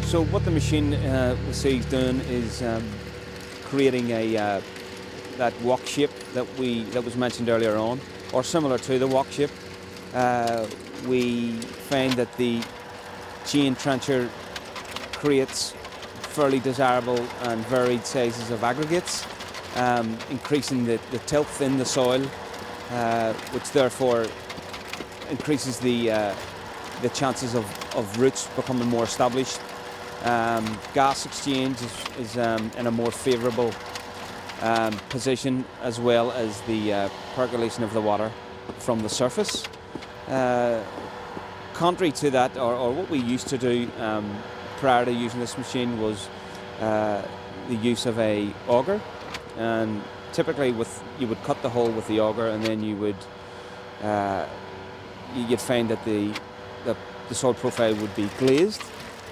So what the machine we see doing is creating a that walk shape that was mentioned earlier on, or similar to the walk shape. We find that the chain trencher creates fairly desirable and varied sizes of aggregates, increasing the tilth in the soil, which therefore increases the chances of roots becoming more established. Gas exchange is in a more favourable position, as well as the percolation of the water from the surface. Contrary to that, or what we used to do prior to using this machine, was the use of a auger, and typically you would cut the hole with the auger, and then you'd find that the soil profile would be glazed,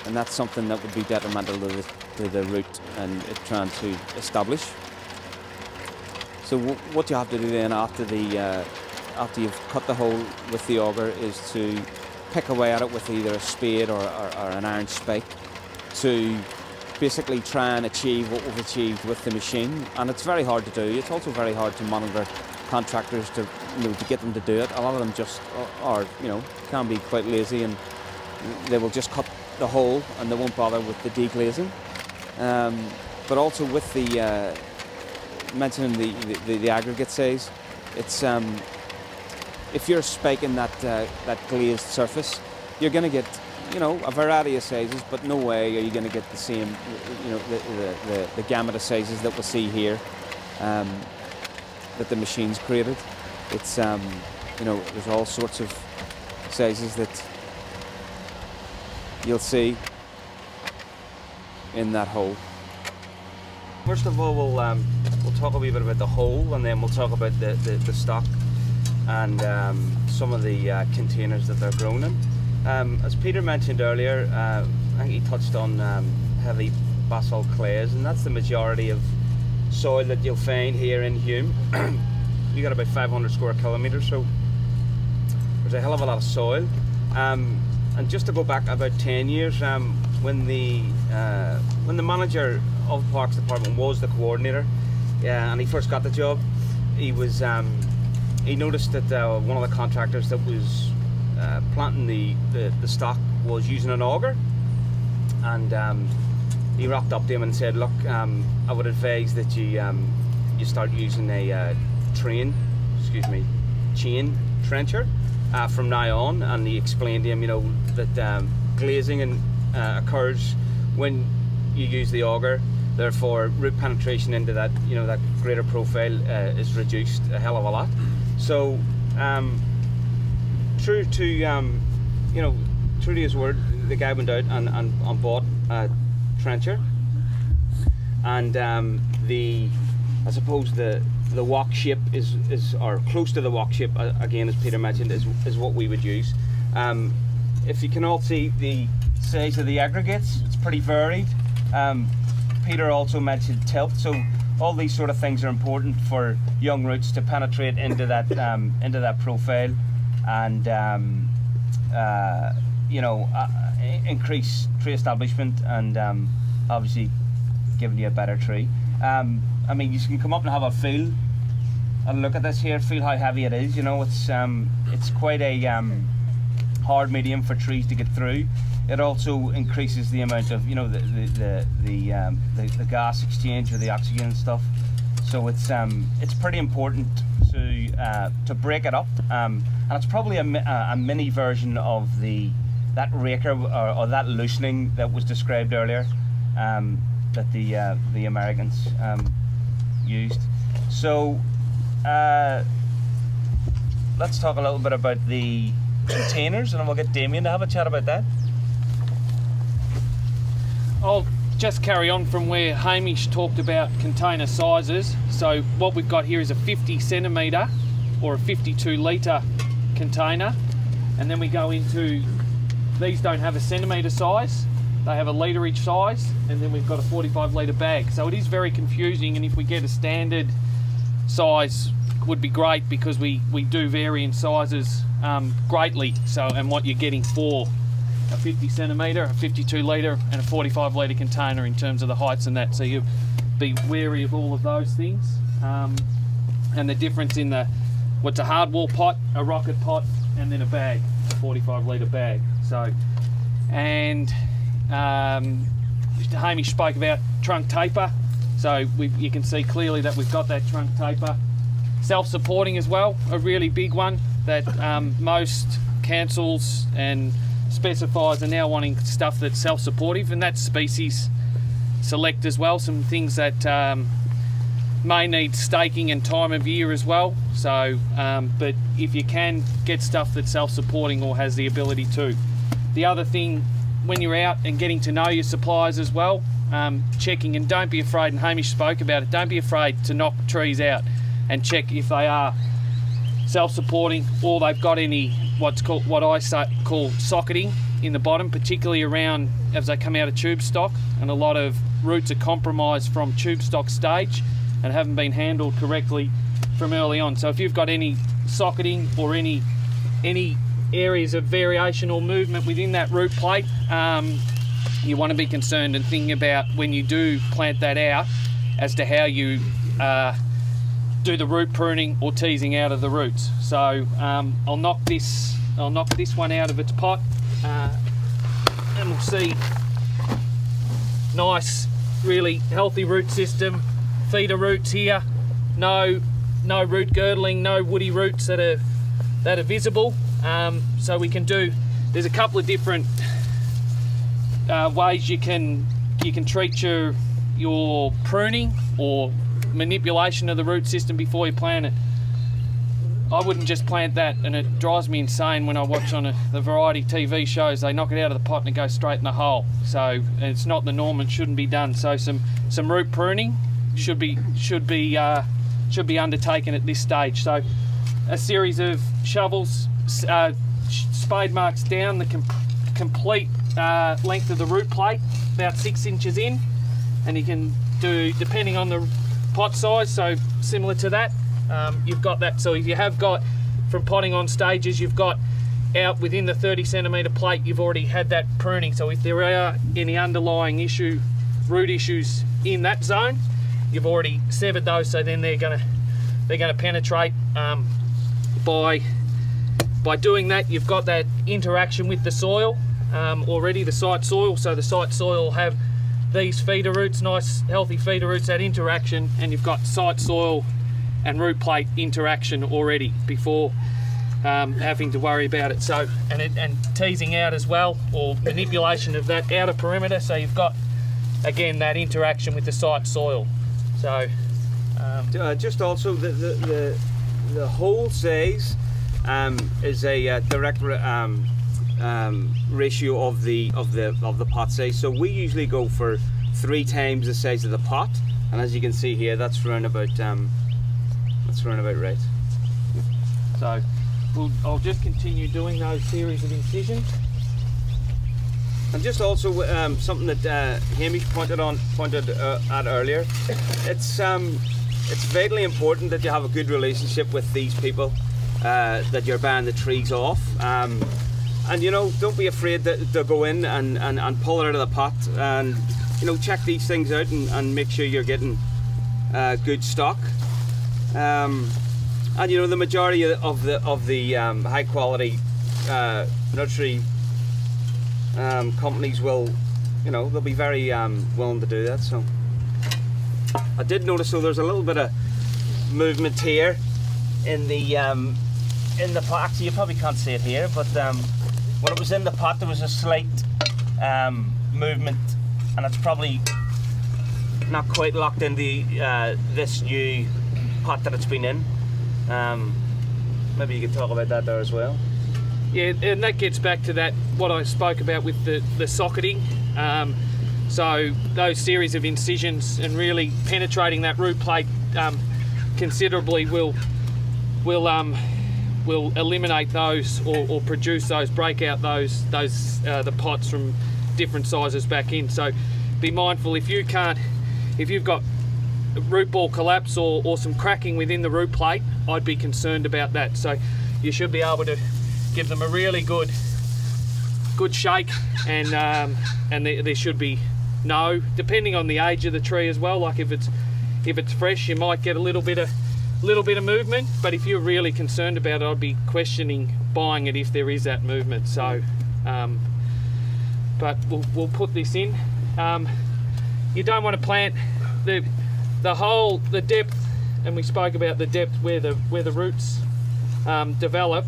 and that's something that would be detrimental to the root and it trying to establish. So what you have to do then after you've cut the hole with the auger is to pick away at it with either a spade or an iron spike to basically try and achieve what we've achieved with the machine. And it's very hard to do. It's also very hard to monitor contractors to get them to do it. A lot of them just are can be quite lazy, and they will just cut the hole and they won't bother with the deglazing. But also with the mentioning the aggregate size, it's if you're spiking that glazed surface, you're going to get a variety of sizes, but no way are you going to get the same the gamut of sizes that we'll see here that the machine's created. It's there's all sorts of sizes that you'll see in that hole. First of all, we'll talk a wee bit about the hole, and then we'll talk about the stock and some of the containers that they're grown in. As Peter mentioned earlier, I think he touched on heavy basalt clays, and that's the majority of soil that you'll find here in Hume. You got about 500 square kilometres, so there's a hell of a lot of soil. And just to go back about 10 years, when the manager of the Parks Department was the coordinator, and he first got the job, he noticed that one of the contractors that was planting the stock was using an auger, and he rocked up to him and said, "Look, I would advise that you start using a chain trencher from now on." And he explained to him, that glazing occurs when you use the auger. Therefore, root penetration into that, that greater profile is reduced a hell of a lot. So, true to his word, the guy went out and bought a trencher, and I suppose the walk shape is or close to the walk shape, again, as Peter mentioned, is what we would use. If you can all see the size of the aggregates, it's pretty varied. Peter also mentioned tilth, so all these sort of things are important for young roots to penetrate into that profile, and increase tree establishment, and obviously giving you a better tree. I mean, you can come up and have a feel and look at this here, feel how heavy it is. It's quite a hard medium for trees to get through. It also increases the amount of the gas exchange with the oxygen and stuff. So it's pretty important to break it up, and it's probably a mini version of that raker or that loosening that was described earlier, that the Americans used. So let's talk a little bit about the containers, and then we'll get Damien to have a chat about that. I'll just carry on from where Hamish talked about container sizes. So what we've got here is a 50 centimetre or a 52 litre container, and then we go into, these don't have a centimetre size, they have a litre each size, and then we've got a 45 litre bag. So it is very confusing, and if we get a standard size would be great, because we do vary in sizes greatly, so, and what you're getting for a 50 centimetre, a 52 litre and a 45 litre container in terms of the heights and that. So you be wary of all of those things. And the difference in what's a hardwall pot, a rocket pot, and then a bag, a 45 litre bag. So, and Hamish spoke about trunk taper. So you can see clearly that we've got that trunk taper. Self-supporting as well, a really big one that most councils and specifiers are now wanting stuff that's self-supportive, and that's species select as well. Some things that may need staking and time of year as well. So, but if you can get stuff that's self-supporting or has the ability to. The other thing, when you're out and getting to know your suppliers as well, checking, and don't be afraid, and Hamish spoke about it, don't be afraid to knock trees out and check if they are self-supporting or they've got any what I call socketing in the bottom, particularly around as they come out of tube stock, and a lot of roots are compromised from tube stock stage and haven't been handled correctly from early on. So if you've got any socketing or any areas of variation or movement within that root plate, you want to be concerned and thinking about when you do plant that out as to how you do the root pruning or teasing out of the roots. So I'll knock this one out of its pot, and we'll see nice, really healthy root system. Feeder roots here, no root girdling, no woody roots that are visible. So we can do. There's a couple of different ways you can treat your pruning or manipulation of the root system before you plant it. I wouldn't just plant that, and it drives me insane when I watch on the variety TV shows. They knock it out of the pot and it goes straight in the hole. So it's not the norm and shouldn't be done. So some root pruning should be undertaken at this stage. So a series of shovels, spade marks down the complete length of the root plate, about 6 inches in, and you can do, depending on the pot size, so similar to that, you've got that. So if you have got, from potting on stages, you've got out within the 30 centimetre plate, you've already had that pruning. So if there are any underlying root issues in that zone, you've already severed those, so then they're gonna penetrate. By doing that, you've got that interaction with the soil already, the site soil. So the site soil will have these feeder roots, nice healthy feeder roots, that interaction, and you've got site soil and root plate interaction already before having to worry about it. So and teasing out as well, or manipulation of that outer perimeter. So you've got again that interaction with the site soil. So just also the hole size is a direct ratio of the pot size. So we usually go for 3 times the size of the pot, and as you can see here, that's round about right. So I'll just continue doing those series of incisions. And just also something that Hamish pointed at earlier, it's vitally important that you have a good relationship with these people that you're buying the trees off. And you know, don't be afraid to go in and pull it out of the pot, and you know, check these things out and make sure you're getting good stock. And you know, the majority of the high quality nursery companies will, you know, they'll be very willing to do that. So I did notice, so there's a little bit of movement here in the pot. Actually, you probably can't see it here, but when it was in the pot, there was a slight movement, and it's probably not quite locked into this new pot that it's been in. Maybe you could talk about that there as well. Yeah, and that gets back to that what I spoke about with the socketing. So those series of incisions and really penetrating that root plate considerably will eliminate those or produce those, break out those the pots from different sizes back in. So be mindful if you've got root ball collapse or some cracking within the root plate, I'd be concerned about that. So you should be able to give them a really good good shake, and there should be no, depending on the age of the tree as well. Like if it's fresh, you might get a little bit of movement, but if you're really concerned about it, I'd be questioning buying it if there is that movement. So but we'll put this in. You don't want to plant the depth, and we spoke about the depth where the roots develop.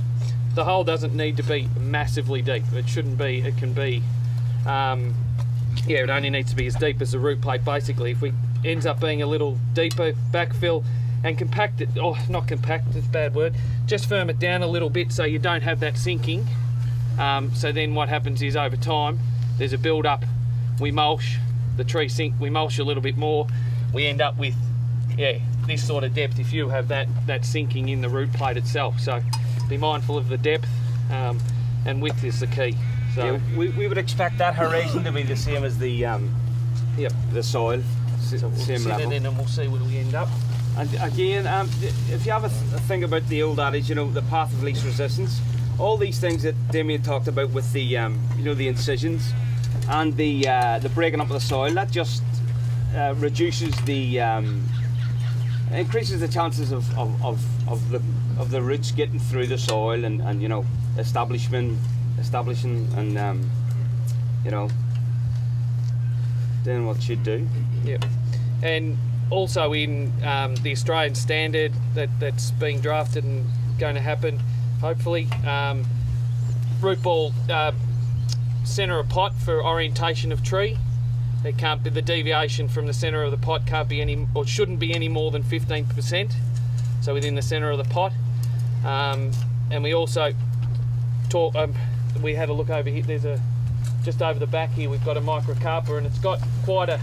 The hole doesn't need to be massively deep. It shouldn't be. It can be it only needs to be as deep as the root plate basically. If we ends up being a little deeper, backfill and compact it, not compact, it's a bad word, just firm it down a little bit so you don't have that sinking. So then what happens is over time there's a build up, we mulch, the tree sink, we mulch a little bit more, we end up with this sort of depth if you have that sinking in the root plate itself. So be mindful of the depth, and width is the key. So yeah, we would expect that horizon to be the same as the the soil, so we'll same sit level. it in and we'll see where we end up. And again, if you have a think about the old adage, the path of least resistance, all these things that Damien talked about with the the incisions and the breaking up of the soil, that just reduces the increases the chances of the roots getting through the soil and establishing and doing what it should do. Yep. And also in the Australian standard that's being drafted and going to happen, hopefully, root ball centre of pot for orientation of tree. It can't be, the deviation from the centre of the pot can't be any, or shouldn't be any more than 15%. So within the centre of the pot. And we also talk. We had a look over here. There's just over the back here. We've got a microcarpa, and it's got quite a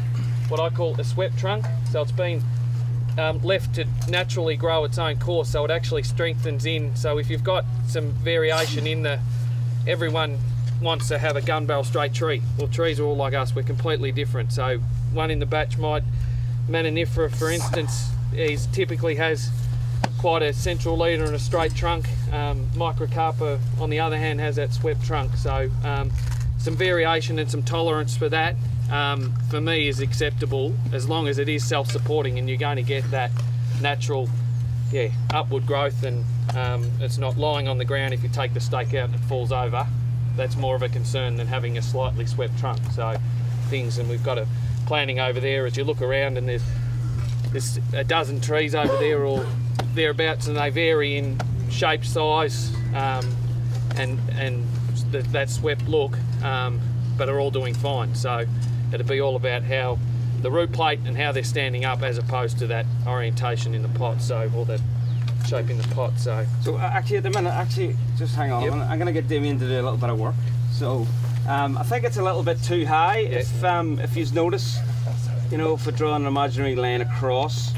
what I call a swept trunk. So it's been left to naturally grow its own course. So it actually strengthens in. So if you've got some variation in everyone wants to have a gun barrel straight tree. Well, trees are all like us. We're completely different. So one in the batch Manonifera, for instance, typically has quite a central leader and a straight trunk. Microcarpa, on the other hand, has that swept trunk. So some variation and some tolerance for that, for me, is acceptable as long as it is self-supporting and you're going to get that natural, upward growth, and it's not lying on the ground. If you take the stake out and it falls over, that's more of a concern than having a slightly swept trunk. So and we've got a planting over there. As you look around, and there's a dozen trees over there or thereabouts, and they vary in shape, size, and that swept look, but are all doing fine. So it'll be all about how the root plate and how they're standing up, as opposed to that orientation in the pot, or that shape in the pot. So actually at the minute, just hang on, I'm going to get Damien to do a little bit of work. So I think it's a little bit too high. If you notice, if we're drawing an imaginary line across,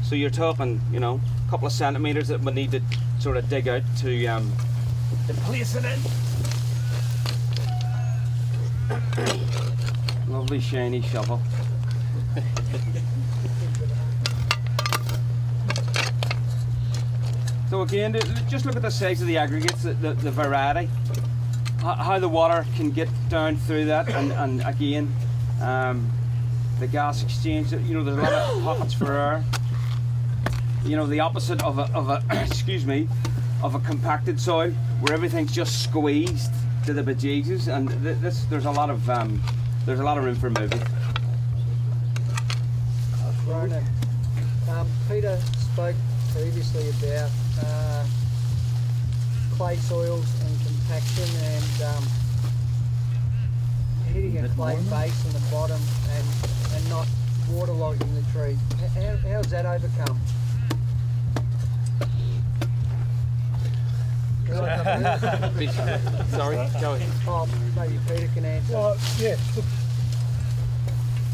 so you're talking, a couple of centimetres that we need to sort of dig out to place it in. Lovely shiny shovel. So again, just look at the size of the aggregates, the variety, how the water can get down through that, and again, the gas exchange. There's a lot of pockets for air. The opposite of a of a compacted soil, where everything's just squeezed to the bejesus, and there's a lot of room for movement. Ronan, Peter spoke previously about clay soils and compaction, and hitting a clay base in the bottom and not waterlogging the tree. How's that overcome? Sorry, go ahead. Oh, maybe Peter can answer. Well, yeah, look,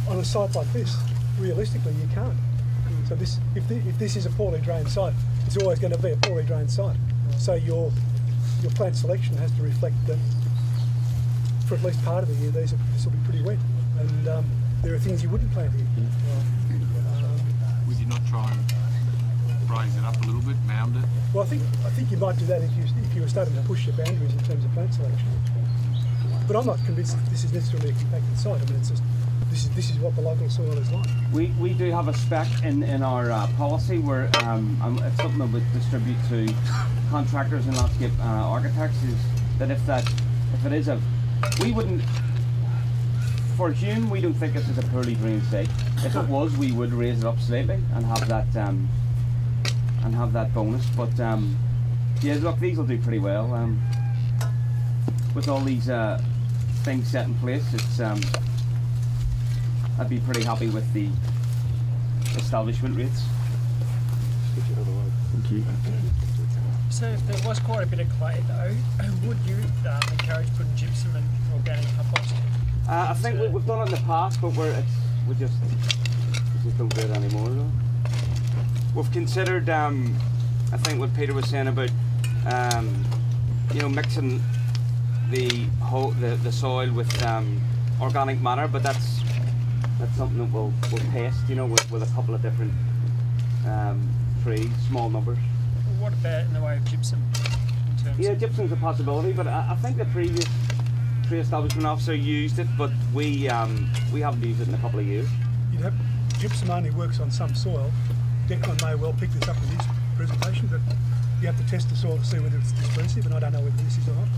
on a site like this, realistically you can't. So if this is a poorly drained site, it's always going to be a poorly drained site. So your plant selection has to reflect that for at least part of the year this will be pretty wet, and there are things you wouldn't plant here. Would you not try and raise it up a little bit, mound it? Well, I think you might do that if you were starting to push your boundaries in terms of plant selection. But I'm not convinced that this is necessarily a compacted site. I mean, it's just this is what the local soil is like. We do have a spec in our policy where it's something that we distribute to contractors and landscape architects, is that if it is we wouldn't, for Hume, we don't think this is a poorly drained site. If it was, we would raise it up slightly and have that bonus. But yeah, look, these will do pretty well. With all these things set in place, it's I'd be pretty happy with the establishment rates. Thank you. So if there was quite a bit of clay though, would you encourage putting gypsum and organic compost? I think we've done it in the past, but we just don't do it anymore. Though. We've considered, I think what Peter was saying about, mixing the soil with organic matter, but that's something that we'll test, with a couple of different trees, small numbers. What about in the way of gypsum? Yeah, gypsum's a possibility, but I think the previous tree establishment officer used it, but we haven't used it in a couple of years. You'd have gypsum only works on some soil. Declan may well pick this up in his presentation, but you have to test the soil to see whether it's dispersive, and I don't know whether this is or not.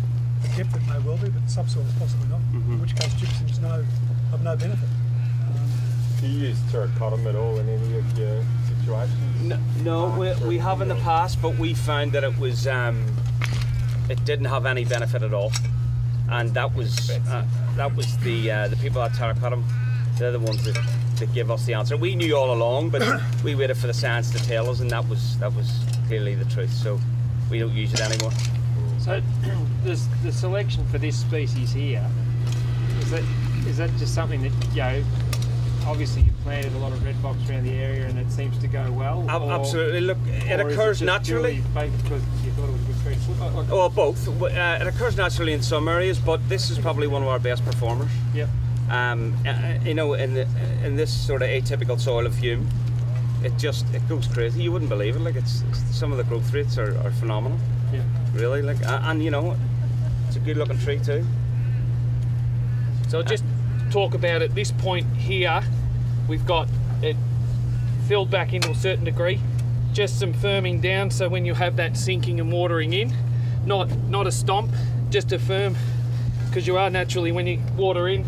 At depth it may well be, but subsoil is possibly not. In which case gypsum's of no benefit. Do you use terracotta at all in any of your situations? No, we have in the past, but we found that it was it didn't have any benefit at all, and that was the people at terracotta. They're the ones that give us the answer. We knew all along, but we waited for the science to tell us, and that was clearly the truth. So we don't use it anymore. So the selection for this species here, is that just something that obviously you planted a lot of red box around the area and it seems to go well? Absolutely. Look, it occurs naturally. Because you thought it was a good tree? Well, both. It occurs naturally in some areas, but this is probably one of our best performers. Yep. In this sort of atypical soil of Hume, it goes crazy. You wouldn't believe it. Like it's some of the growth rates are phenomenal. Yeah. Really, and it's a good looking tree too. So just talk about at this point here, we've got it filled back into a certain degree, just some firming down, so when you have that sinking and watering in, not a stomp, just a firm, because you are naturally, when you water in,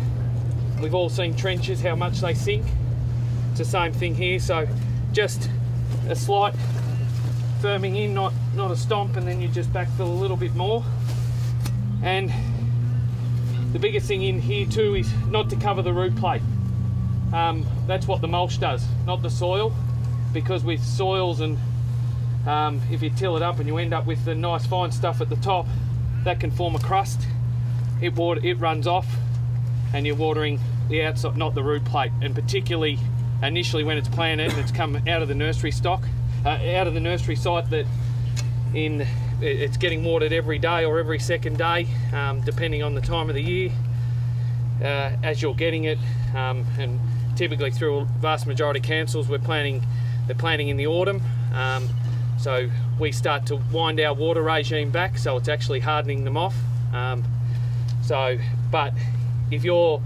we've all seen trenches, how much they sink. It's the same thing here, so just a slight firming in, not a stomp, and then you just backfill a little bit more. And the biggest thing in here too is not to cover the root plate. That's what the mulch does, not the soil, because with soils and if you till it up and you end up with the nice fine stuff at the top, that can form a crust. It runs off and you're watering the outside, not the root plate. And particularly initially when it's planted and it's come out of the nursery stock, out of the nursery site, that it's getting watered every day or every second day, depending on the time of the year as you're getting it. And typically through a vast majority of councils, they're planting in the autumn. So we start to wind our water regime back, so it's actually hardening them off. But if you're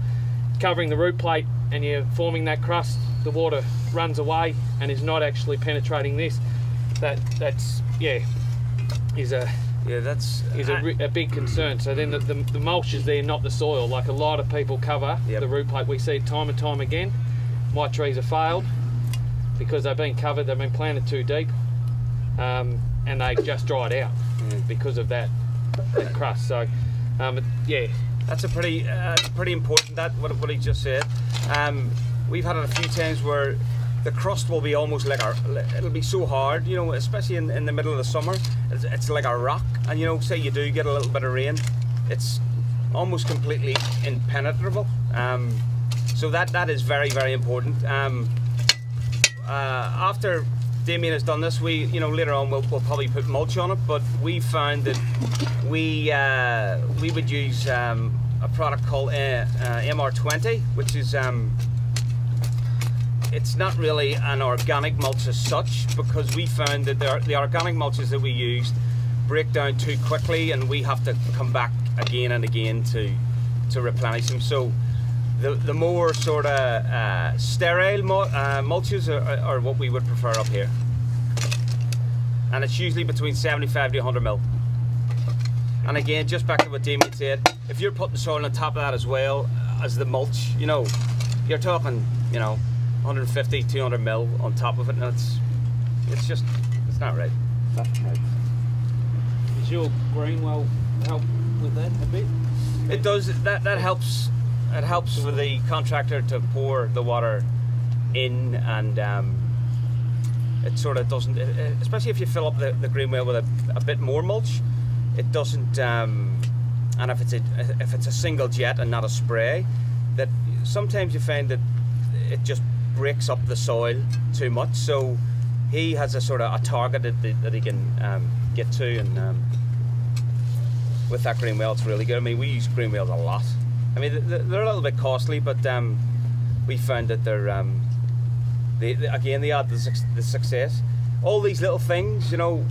covering the root plate and you're forming that crust, the water runs away and is not actually penetrating this. That's a big concern. So then the mulch is there, not the soil. Like a lot of people cover the root plate. We see it time and time again. My trees have failed because they've been covered, they've been planted too deep, and they just dried out because of that crust. So that's a pretty important, what he just said. We've had it a few times where the crust will be almost like it'll be so hard, especially in the middle of the summer. It's like a rock, and say you do get a little bit of rain, it's almost completely impenetrable. So that is very, very important. After Damien has done this, we later on we'll probably put mulch on it, but we found that we would use a product called MR20, which is it's not really an organic mulch as such, because we found that the organic mulches that we used break down too quickly, and we have to come back again and again to to replenish them. So the more sort of sterile mulches are what we would prefer up here, and it's usually between 75 to 100 mil. And again, just back to what Damien said, if you're putting soil on top of that as well as the mulch, you know, you're talking, you know, 150, 200 mil on top of it, and it's just, it's not right. That's right. Does your greenwell help with that a bit? It does. That helps. It helps for the contractor to pour the water in, and it sort of doesn't. Especially if you fill up the greenwell with a bit more mulch, it doesn't. And if it's a single jet and not a spray, that sometimes you find that it just breaks up the soil too much. So he has a sort of a target that he can get to, and with that greenwell, it's really good. I mean, we use greenwells a lot. I mean, they're a little bit costly, but we found that they're they add the success. All these little things, you know,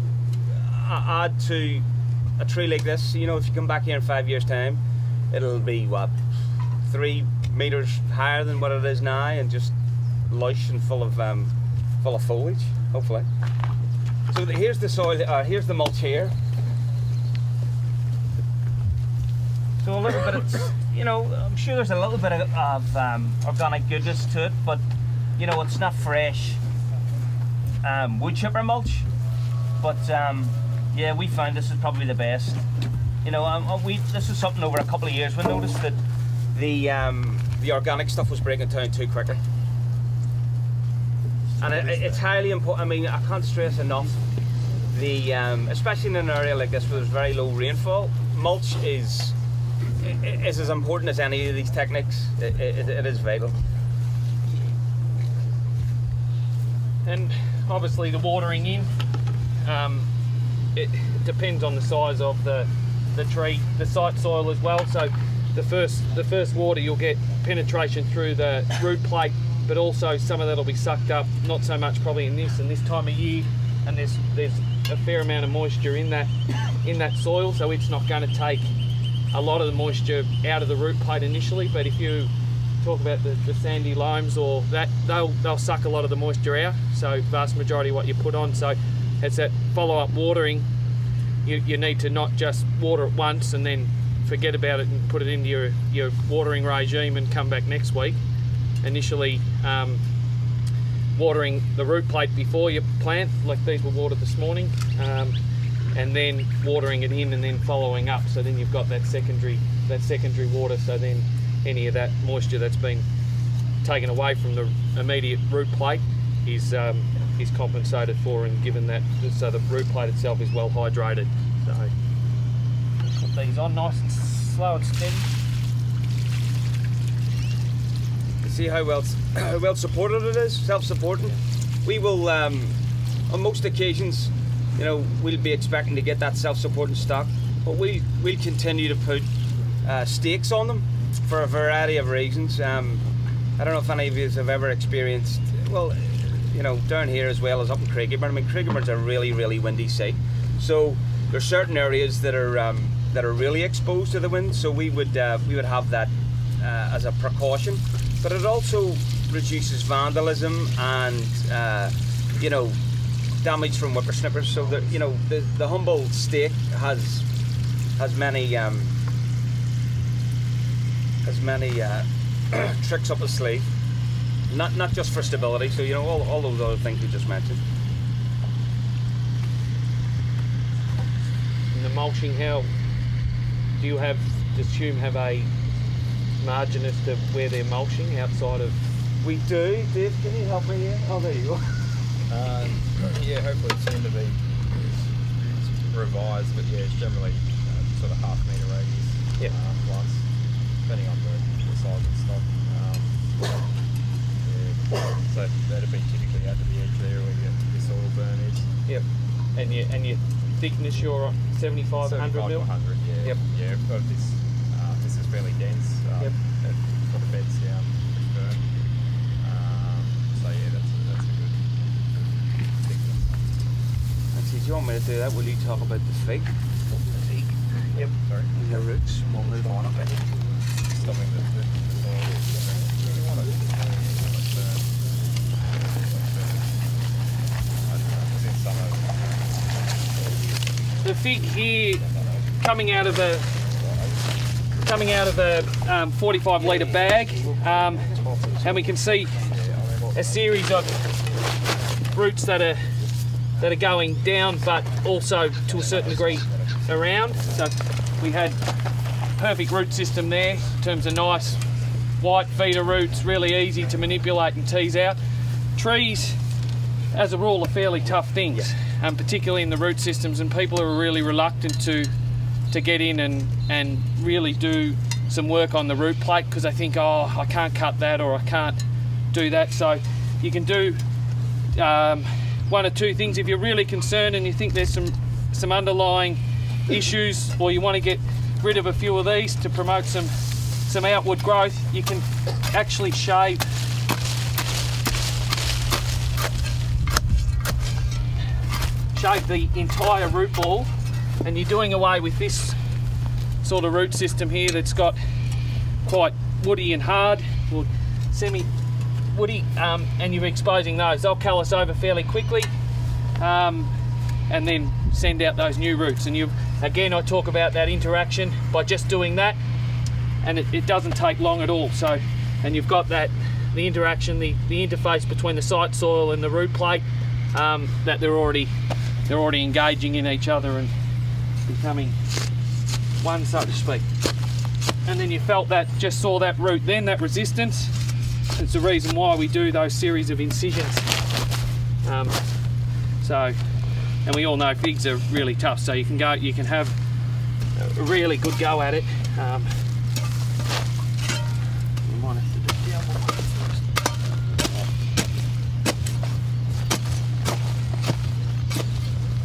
add to a tree like this. You know, if you come back here in 5 years' time, it'll be what, 3 meters higher than what it is now, and just lush and full of foliage, hopefully. So here's the soil. Here's the mulch here. So a little bit of, you know, I'm sure there's a little bit of organic goodness to it, but you know, it's not fresh wood chipper mulch. But yeah, we found this is probably the best. You know, this is something over a couple of years we noticed that the organic stuff was breaking down too quickly, and it's highly important. I mean, I can't stress enough especially in an area like this where there's very low rainfall, mulch is as important as any of these techniques. It is vital. And obviously the watering in, it depends on the size of the tree, the site soil as well. So the first water, you'll get penetration through the root plate, but also some of that'll be sucked up, not so much probably in this time of year, and there's a fair amount of moisture in that soil, so it's not going to take a lot of the moisture out of the root plate initially. But if you talk about the sandy loams or that, they'll suck a lot of the moisture out, so vast majority of what you put on. So it's that follow-up watering. You need to not just water it once and then forget about it and put it into your watering regime and come back next week. Initially watering the root plate before you plant, like these were watered this morning, and then watering it in and then following up, so then you've got that secondary water, so then any of that moisture that's been taken away from the immediate root plate is compensated for and given that, so the root plate itself is well hydrated. So put these on nice and slow and steady. You see how well supported it is, self-supporting. We will on most occasions, you know, we'll be expecting to get that self-supporting stock, but we'll continue to put stakes on them for a variety of reasons. I don't know if any of you have ever experienced, well, you know, down here as well as up in Craigieburn. I mean, Craigieburn's a really, really windy site, so there's certain areas that are really exposed to the wind. So we would have that as a precaution, but it also reduces vandalism and you know, damage from whippersnippers. So that, you know, the humble stake has many tricks up its sleeve, not just for stability. So, you know, all those other things we just mentioned. And the mulching, how do you does Hume have a margin as to where they're mulching outside of? We do. Dave, can you help me here? Oh, there you go. Yeah, hopefully soon to be revised, but yeah, it's generally sort of ½ metre radius. Yep. Plus, depending on the size of stock. Yeah, so that'd be typically out to the edge there where your soil burn is. Yep. And your thickness, you're 75, 100 mil? 100, yeah. Yep. Yeah, but this is fairly dense. Yep. It sort of beds down pretty firm. So yeah, that's a good thickness. Actually, do you want me to do that? Will you talk about the fig? Yep. Sorry. And the roots. We'll move on a bit. stopping the soil. You want to burn. The fig here coming out of a 45 litre bag, and we can see a series of roots that are going down, but also to a certain degree around. So we had perfect root system there in terms of nice white feeder roots, really easy to manipulate and tease out. Trees, as a rule, are fairly tough things, particularly in the root systems, and people are really reluctant to get in and really do some work on the root plate because they think, oh, I can't cut that or I can't do that. So you can do one or two things. If you're really concerned and you think there's some underlying issues, or you want to get rid of a few of these to promote some outward growth, you can actually shave the entire root ball, and you're doing away with this sort of root system here that's got quite woody and hard, or semi-woody, and you're exposing those. They'll callus over fairly quickly, and then send out those new roots. And again, I talk about that interaction by just doing that, and it doesn't take long at all. So, and you've got the interaction, the interface between the site soil and the root plate, that they're already engaging in each other and becoming one, so to speak. And then you felt that, just saw that root then, that resistance. It's the reason why we do those series of incisions. And we all know figs are really tough, so you can have a really good go at it. You might have to do down one first.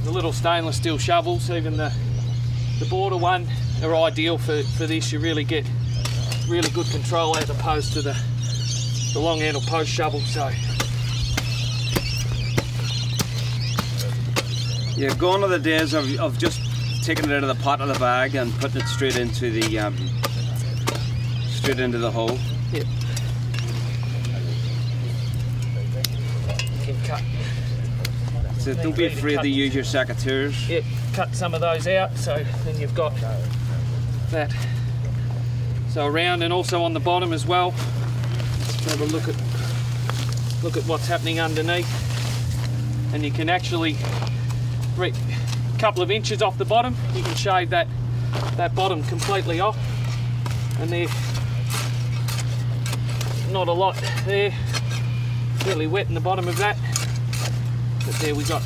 The little stainless steel shovels, even the border one, are ideal for this. You really get really good control as opposed to the long handle post shovel. So yeah, gone are the days of just taking it out of the pot of the bag and putting it straight into the hole. Yep. You can cut. So don't be afraid to use your secateurs. Yep, cut some of those out, so then you've got that. So around and also on the bottom as well. Let's have a look at what's happening underneath, and you can actually, a couple of inches off the bottom, you can shave that bottom completely off, and there's not a lot there, fairly wet in the bottom of that, but there we got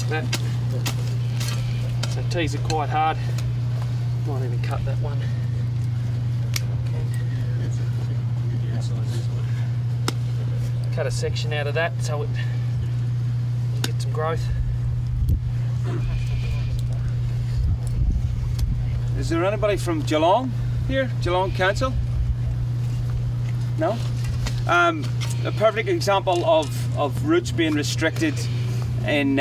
that. So tease it quite hard, might even cut that one. Cut a section out of that so it get some growth. Is there anybody from Geelong here? Geelong Council? No? A perfect example of roots being restricted in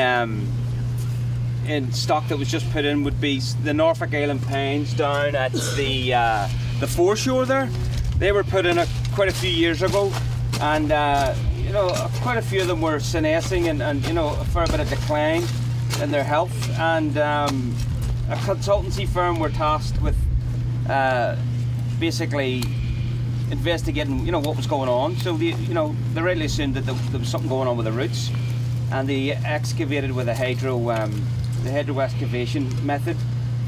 stock that was just put in would be the Norfolk Island pines down at the foreshore there. They were put in quite a few years ago, and you know, quite a few of them were senescing and you know, a fair bit of decline in their health, and a consultancy firm were tasked with basically investigating, you know, what was going on. So they rightly assumed that there was something going on with the roots, and they excavated with the hydro excavation method,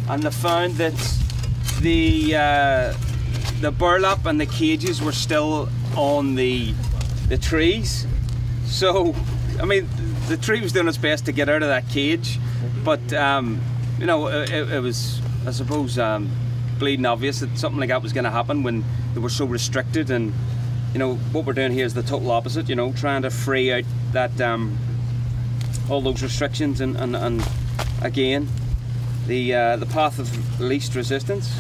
and they found that the burlap and the cages were still on the trees. So I mean, the tree was doing its best to get out of that cage, but you know, it was, I suppose, bleeding obvious that something like that was going to happen when they were so restricted. And you know, what we're doing here is the total opposite, you know, trying to free out that all those restrictions and again the path of least resistance.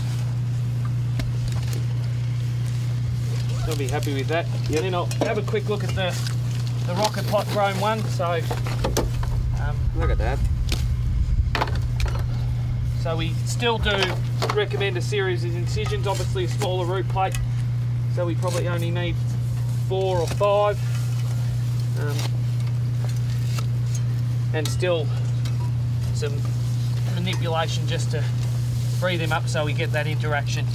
I'll be happy with that. Yep. And then I'll have a quick look at the rocket pot grown one. So look at that. So we still do recommend a series of incisions, obviously a smaller root plate, so we probably only need 4 or 5. And still some manipulation just to free them up so we get that interaction.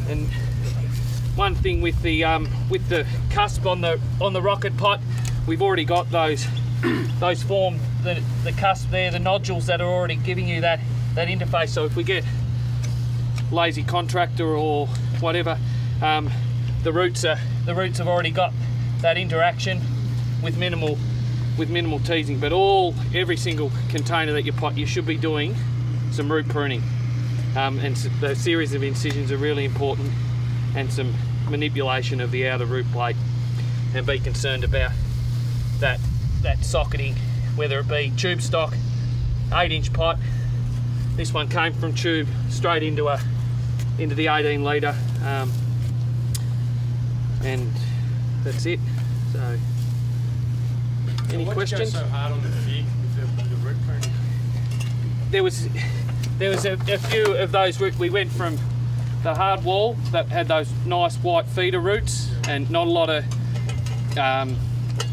And one thing with the cusp on the rocket pot, we've already got those formed, the cusp there, the nodules that are already giving you that interface. So if we get lazy contractor or whatever, the roots have already got that interaction with minimal teasing. But every single container that you pot, you should be doing some root pruning. And the series of incisions are really important, and some manipulation of the outer root plate, and be concerned about that socketing, whether it be tube stock, 8-inch pot. This one came from tube straight into the 18 litre, and that's it. So, any questions? Why'd you go so hard on the fig with the root pruning? There was a few of those roots. We went from the hard wall that had those nice white feeder roots and not a lot of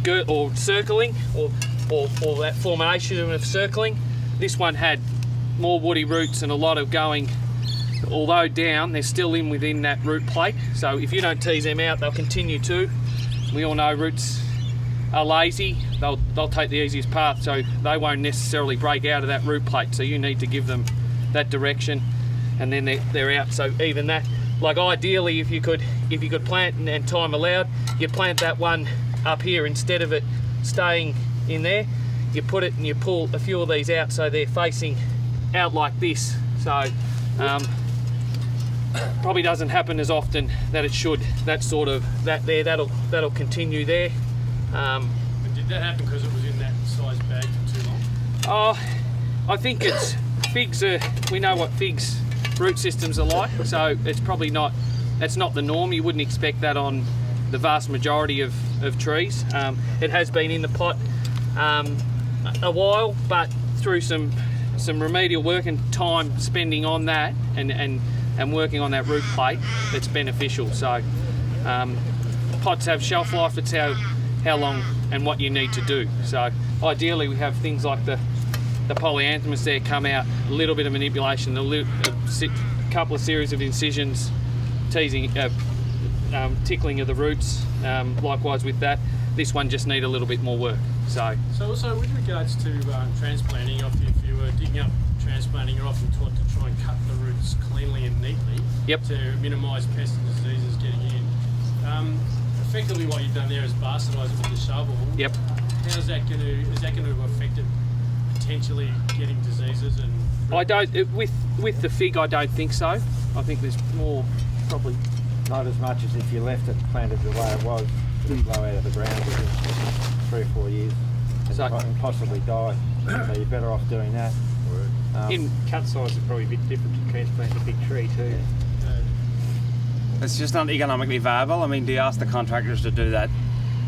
girt or circling or that formation of circling. This one had more woody roots and a lot of going, although down, they're still within that root plate. So if you don't tease them out, they'll continue to. We all know roots are lazy. They'll take the easiest path, so they won't necessarily break out of that root plate. So you need to give them that direction, and then they're out. So even that, like ideally, if you could plant and time allowed, you plant that one up here instead of it staying in there. You put it and you pull a few of these out so they're facing out like this. So probably doesn't happen as often that it should. That'll continue there. But did that happen because it was in that size bag for too long? Oh, I think it's figs we know what figs root systems are like, so it's probably not, that's not the norm. You wouldn't expect that on the vast majority of trees. It has been in the pot a while, but through some remedial work and time spending on that and working on that root plate, it's beneficial. So pots have shelf life. It's how long and what you need to do. So ideally we have things like the polyanthemus there come out, a little bit of manipulation, a couple of series of incisions, teasing, tickling of the roots. Likewise with that, this one just need a little bit more work. So also with regards to transplanting, if you were digging up transplanting, you're often taught to try and cut the roots cleanly and neatly. Yep. To minimise pests and diseases getting in. Effectively, what you've done there is bastardise it with the shovel. Yep. Is that going to affect it potentially getting diseases? And I don't, with the fig, I don't think so. I think there's more probably. Not as much as if you left it planted the way it was, it would blow out of the ground within 3 or 4 years and possibly die. So you're better off doing that. In cut size is probably a bit different to transplant a big tree too. It's just not economically viable. I mean, do you ask the contractors to do that?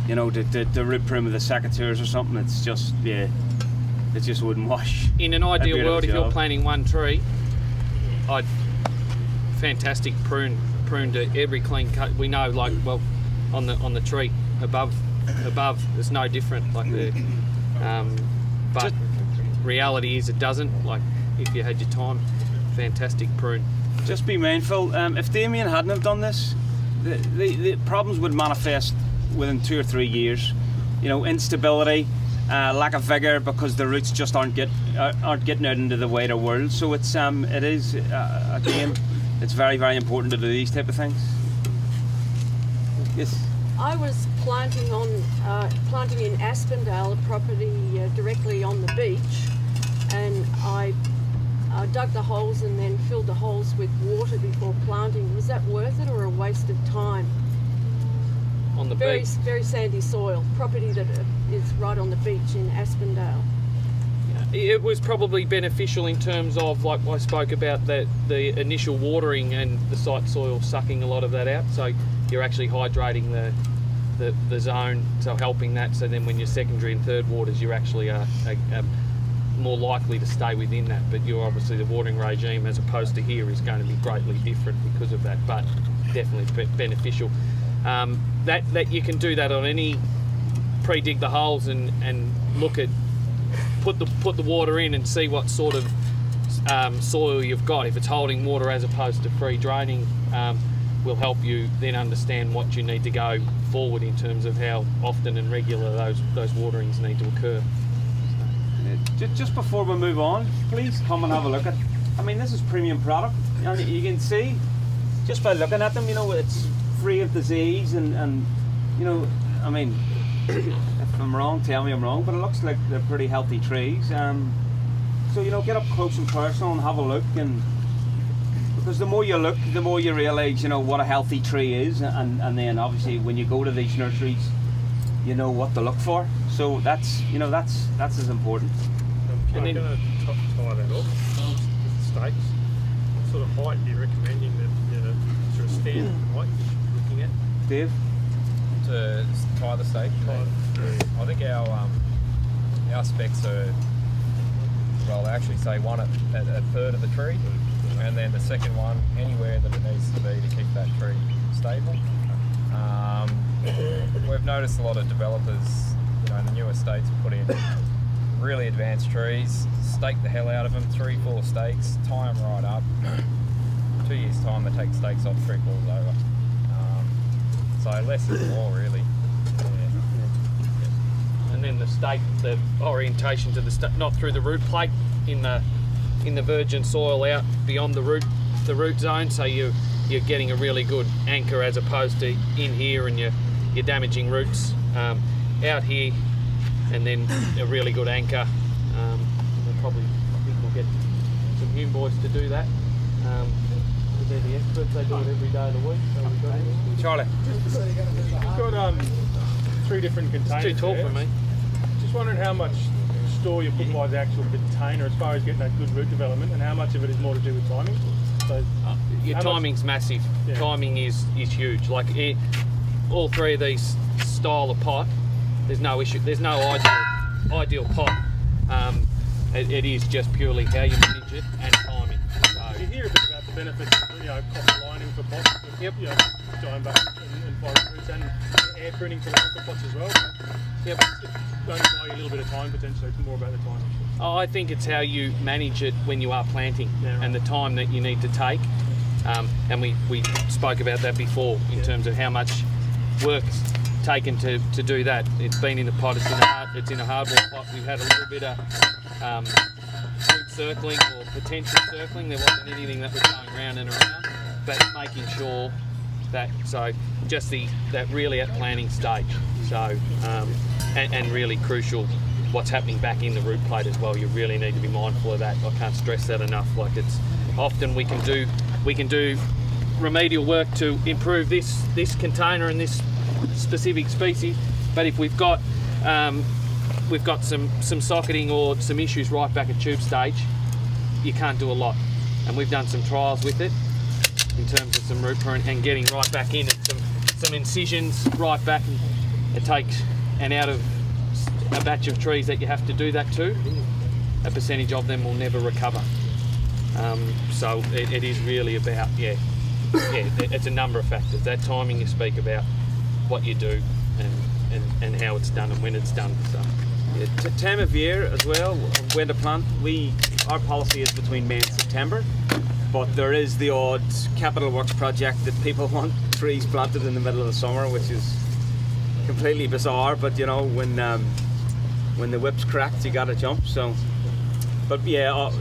You know, the root prune with the secateurs or something? It's just, yeah, it just wouldn't wash. In an ideal world, if you're planting one tree, I'd fantastic prune to every clean cut. We know, like, well, on the tree above it's no different. Like but reality is it doesn't. Like if you had your time, fantastic prune. Just be mindful. If Damien hadn't have done this, the problems would manifest within 2 or 3 years. You know, instability, lack of vigour because the roots just aren't getting out into the wider world. So it is again, it's very, very important to do these type of things. Yes. I was planting in Aspendale, a property directly on the beach, and I dug the holes and then filled the holes with water before planting. Was that worth it or a waste of time? On the beach? Very sandy soil, property that is right on the beach in Aspendale. It was probably beneficial in terms of, like I spoke about, the initial watering and the site soil sucking a lot of that out, so you're actually hydrating the zone, so helping that. So then when you're secondary and third waters, you're actually more likely to stay within that. But you're obviously the watering regime as opposed to here is going to be greatly different because of that. But definitely beneficial. That you can do that on any pre-dig the holes and look at put the water in and see what sort of soil you've got. If it's holding water as opposed to free draining, will help you then understand what you need to go forward in terms of how often and regular those waterings need to occur. Just before we move on, please come and have a look at. I mean, this is premium product, and you can see just by looking at them, you know, it's free of disease, and you know, I mean, if I'm wrong, tell me I'm wrong, but it looks like they're pretty healthy trees. So you know, get up close and personal and have a look, and because the more you look, the more you realise, you know, what a healthy tree is, and then obviously when you go to these nurseries, you know what to look for. So that's, you know, that's as important. I'm going to tie that off with stakes. What sort of height are you recommending that, is there a standard height you should be looking at? Dave? To tie the stake? I think our specs are, well, they actually say one at a third of the tree, and then the second one anywhere that it needs to be to keep that tree stable. We've noticed a lot of developers, you know, in the new estates put in really advanced trees, stake the hell out of them, 3-4 stakes, tie them right up. 2 years time they take stakes off, 3 falls over. So less is more, really. And then the stake, the orientation to the stake, not through the root plate in the virgin soil out beyond the root zone, so you're getting a really good anchor as opposed to in here and you're damaging roots out here, and then a really good anchor. I think we'll get some Hume boys to do that. They're the experts, they do it every day of the week. So we've got Charlie. You've got 3 different containers. It's too tall for me. Just wondering how much store you put by the actual container as far as getting that good root development, and how much of it is more to do with timing. So your timing's massive. Yeah. Timing is huge. Like all 3 of these style of pot, there's no issue. There's no ideal pot. It is just purely how you manage it and timing. So, you hear a bit about the benefits of, you know, copper lining for pots, yep. You know, diamond and forest roots, and air pruning for the pots as well. Yep. It's only buy you a little bit of time potentially. It's more about the time. I think it's how you manage it when you are planting, right. And the time that you need to take. And we spoke about that before in terms of how much work's taken to do that. It's been in the pot, it's in a hardwood pot. We've had a little bit of root circling or potential circling. There wasn't anything that was going round and around, but making sure that, so just that really at planting stage. So and really crucial what's happening back in the root plate as well. You really need to be mindful of that. I can't stress that enough. Like, it's often we can do remedial work to improve this container and this specific species, but if we've got some socketing or some issues right back at tube stage, you can't do a lot. And we've done some trials with it in terms of some root pruning and getting right back in and some incisions right back. It takes, and out of a batch of trees that you have to do that to, a percentage of them will never recover. So it is really about, it's a number of factors. That timing you speak about, what you do, and how it's done and when it's done. So. Yeah, time of year as well, when to plant. Our policy is between May and September, but there is the odd capital works project that people want trees planted in the middle of the summer, which is completely bizarre. But you know, when the whip's cracked, you got to jump. So, but yeah,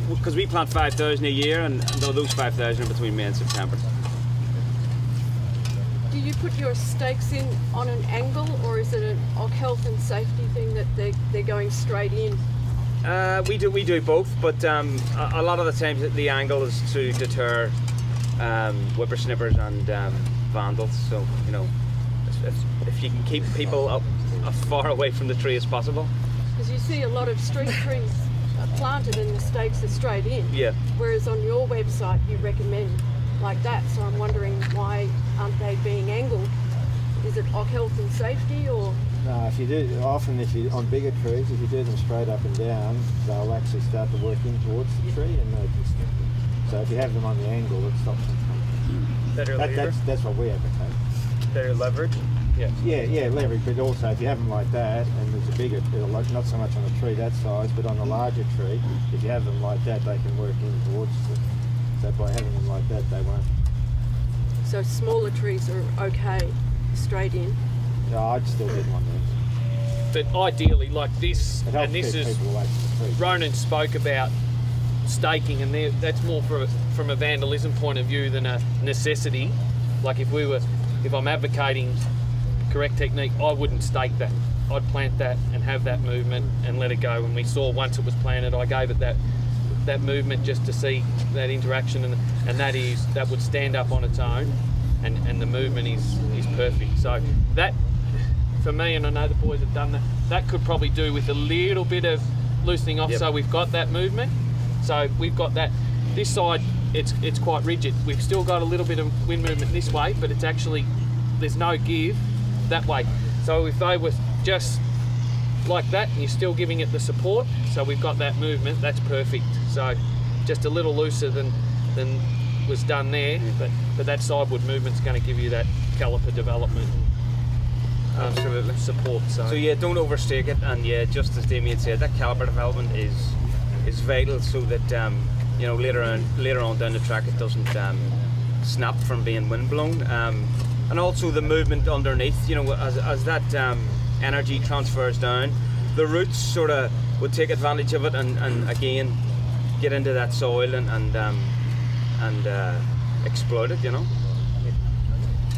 because we plant 5,000 a year, and those 5,000 are between May and September. Do you put your stakes in on an angle, or is it a health and safety thing that they're going straight in? We do both, but a lot of the times the angle is to deter whippersnippers and vandals. So you know, if you can keep people as far away from the tree as possible. Because you see a lot of street trees planted and the stakes are straight in. Yeah. Whereas on your website you recommend like that, so I'm wondering why aren't they being angled is it health and safety or? No, if you do, often if you on bigger trees, if you do them straight up and down, they'll actually start to work in towards the tree and they can stick them. So if you have them on the angle, it stops them from. Better lever? That's what we advocate. Better leverage? Yeah, leverage, but also if you have them like that and there's a bigger, not so much on a tree that size, but on a larger tree, if you have them like that, they can work in towards it. So by having them like that, they won't. So smaller trees are okay, straight in? No, I'd still get one there. But ideally, like this, It helps and this keep is, people away from the tree. Ronan spoke about staking, and that's more from a vandalism point of view than a necessity. Like if I'm advocating correct technique, I wouldn't stake that. I'd plant that and have that movement and let it go. And we saw once it was planted, I gave it that movement just to see that interaction, and that would stand up on its own, and the movement is perfect. So that, for me, and I know the boys have done that could probably do with a little bit of loosening off. Yep. So we've got that movement. So we've got that. This side, it's quite rigid. We've still got a little bit of wind movement this way, but it's actually, there's no give that way. So if they were just like that and you're still giving it the support, so we've got that movement, that's perfect. So just a little looser than was done there, but that sideward movement's going to give you that caliper development and Absolutely. Support. So yeah, don't overstake it, and yeah, just as Damien said, that caliper development is vital, so that you know, later on down the track it doesn't snap from being windblown, and also the movement underneath. You know, as that energy transfers down, the roots sort of would take advantage of it, and again get into that soil and exploit it. You know.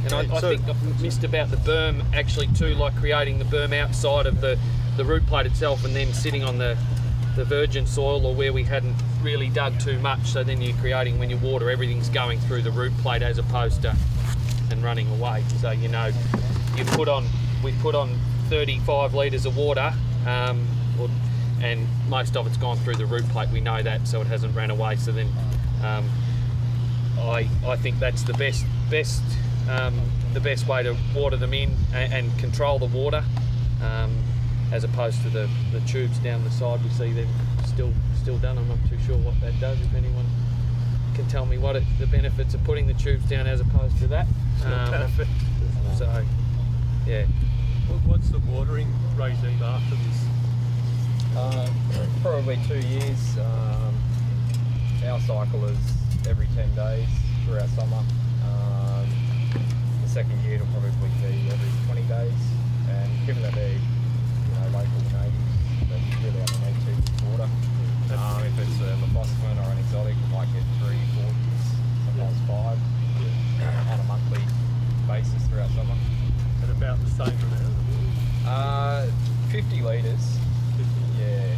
And I think I've missed about the berm actually too, like creating the berm outside of the root plate itself, and then sitting on the virgin soil, or where we hadn't really dug too much. So then you're creating, when you water, everything's going through the root plate as opposed to and running away. So you know, we put on 35 litres of water, and most of it's gone through the root plate. We know that, so it hasn't ran away. So then I think that's the best way to water them in and control the water, as opposed to the tubes down the side. We see them still done. I'm not too sure what that does. If anyone can tell me what the benefits of putting the tubes down as opposed to that. So yeah. What's the watering regime after this? Probably 2 years. Our cycle is every 10 days throughout summer. The second year it'll probably be every 20 days, and given that they're local natives, they really only need 2 years water. If it's a Lophosphin or an exotic, we might get 3, 4 years, sometimes 5 on a monthly basis throughout summer. At about the same amount? 50 litres. Yeah.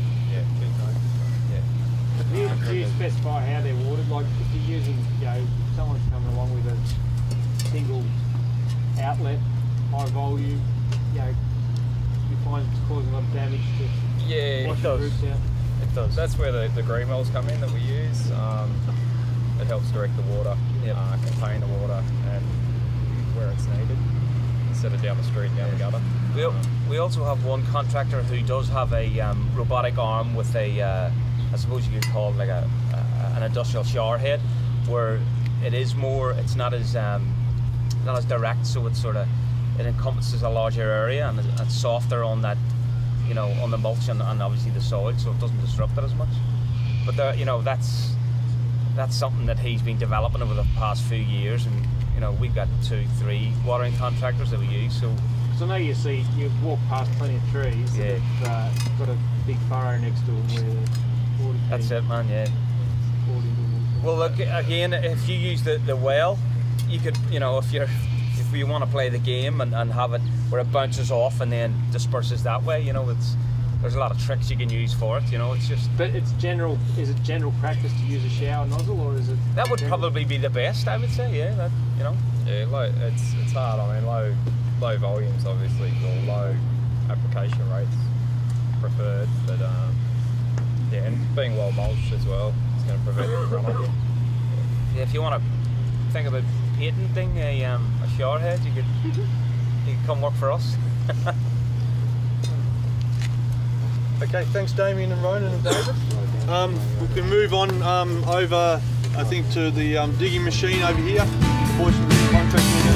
Do you specify how they're watered? Like if you're using, someone's coming along with a single outlet, high volume, you find it's causing a lot of damage to wash the roots out? It does. That's where the green wells come in that we use. It helps direct the water, contain the water, and where it's needed, instead of down the street, down the gutter. We also have one contractor who does have a robotic arm with a, I suppose you could call it like an industrial shower head, where it's not as direct, so it encompasses a larger area, and it's softer on that, on the mulch and obviously the soil, so it doesn't disrupt it as much. But that's something that he's been developing over the past few years, and we've got 2, 3 watering contractors that we use. So I know you walk past plenty of trees that have got a big furrow next to them where the water's that's it, man. Yeah. Well, look, again, if you use the well, you could, if you want to play the game and have it where it bounces off and then disperses that way, there's a lot of tricks you can use for it. It's just. But is it general practice to use a shower nozzle, or is it? That would probably be the best, I would say. Yeah, Yeah, it's hard. I mean, low volumes obviously, or low application rates preferred, but and being well mulched as well, it's going to prevent the runoff. Yeah, if you want to think about patenting a shower head, you could You can come work for us. Okay, thanks Damien and Ronan and David. We can move on over, I think, to the digging machine over here. The boys from the contracting